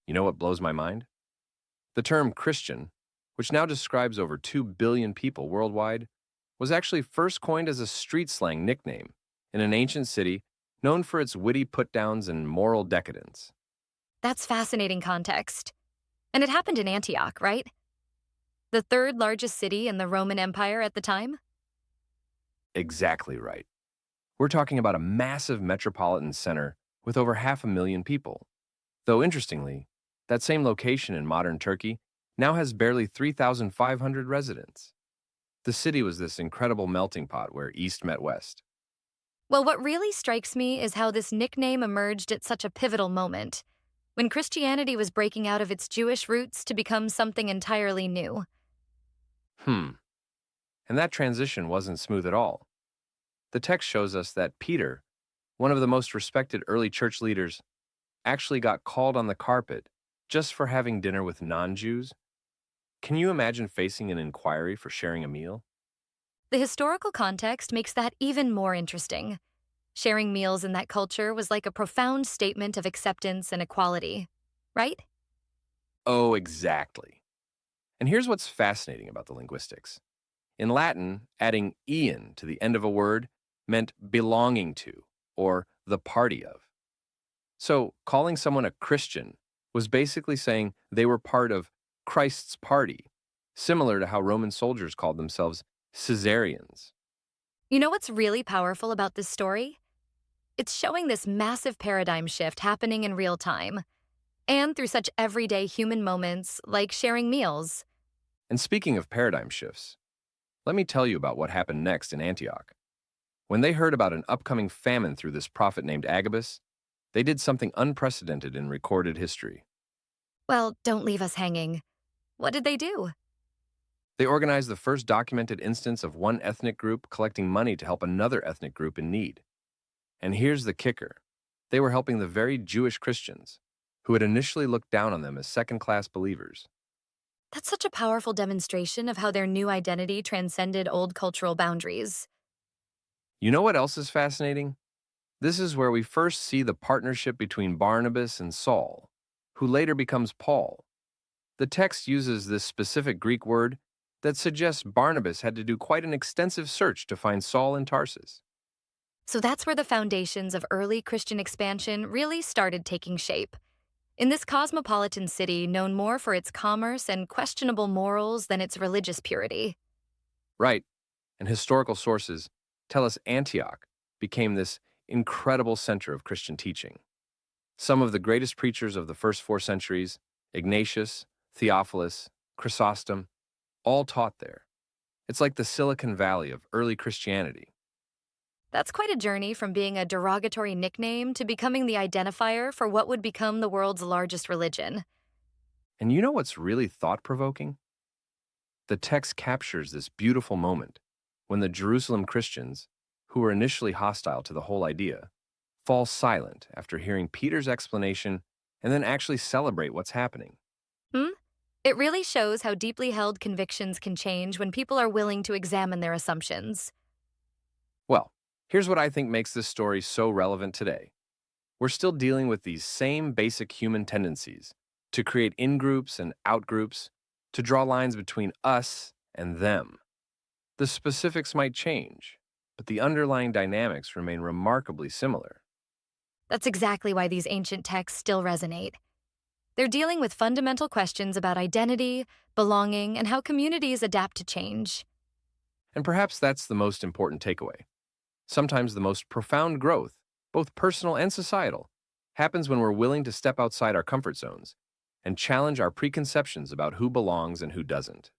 You know what blows my mind? The term Christian, which now describes over 2 billion people worldwide, was actually first coined as a street slang nickname in an ancient city known for its witty put-downs and moral decadence. That's fascinating context. And it happened in Antioch, right? The third largest city in the Roman Empire at the time? Exactly right. We're talking about a massive metropolitan center with over 500,000 people. Though interestingly, that same location in modern Turkey now has barely 3,500 residents. The city was this incredible melting pot where East met West. Well, what really strikes me is how this nickname emerged at such a pivotal moment, when Christianity was breaking out of its Jewish roots to become something entirely new. Hmm. And that transition wasn't smooth at all. The text shows us that Peter, one of the most respected early church leaders, actually got called on the carpet just for having dinner with non Jews. Can you imagine facing an inquiry for sharing a meal? The historical context makes that even more interesting. Sharing meals in that culture was like a profound statement of acceptance and equality, right? Oh, exactly. And here's what's fascinating about the linguistics. In Latin, adding ian to the end of a word meant belonging to or the party of. So, calling someone a Christian was basically saying they were part of Christ's party, similar to how Roman soldiers called themselves Caesarians. You know what's really powerful about this story? It's showing this massive paradigm shift happening in real time, and through such everyday human moments like sharing meals. And speaking of paradigm shifts, let me tell you about what happened next in Antioch. When they heard about an upcoming famine through this prophet named Agabus, they did something unprecedented in recorded history. Well, don't leave us hanging. What did they do? They organized the first documented instance of one ethnic group collecting money to help another ethnic group in need. And here's the kicker. They were helping the very Jewish Christians, who had initially looked down on them as second-class believers. That's such a powerful demonstration of how their new identity transcended old cultural boundaries. You know what else is fascinating? This is where we first see the partnership between Barnabas and Saul, who later becomes Paul. The text uses this specific Greek word that suggests Barnabas had to do quite an extensive search to find Saul in Tarsus. So that's where the foundations of early Christian expansion really started taking shape. In this cosmopolitan city known more for its commerce and questionable morals than its religious purity. Right, and historical sources tell us Antioch became this incredible center of Christian teaching. Some of the greatest preachers of the first 4 centuries, Ignatius, Theophilus, Chrysostom, all taught there. It's like the Silicon Valley of early Christianity. That's quite a journey from being a derogatory nickname to becoming the identifier for what would become the world's largest religion. And you know what's really thought-provoking? The text captures this beautiful moment when the Jerusalem Christians, who were initially hostile to the whole idea, fall silent after hearing Peter's explanation and then actually celebrate what's happening. Hmm? It really shows how deeply held convictions can change when people are willing to examine their assumptions. Well, here's what I think makes this story so relevant today. We're still dealing with these same basic human tendencies to create in-groups and out-groups, to draw lines between us and them. The specifics might change, but the underlying dynamics remain remarkably similar. That's exactly why these ancient texts still resonate. They're dealing with fundamental questions about identity, belonging, and how communities adapt to change. And perhaps that's the most important takeaway. Sometimes the most profound growth, both personal and societal, happens when we're willing to step outside our comfort zones and challenge our preconceptions about who belongs and who doesn't.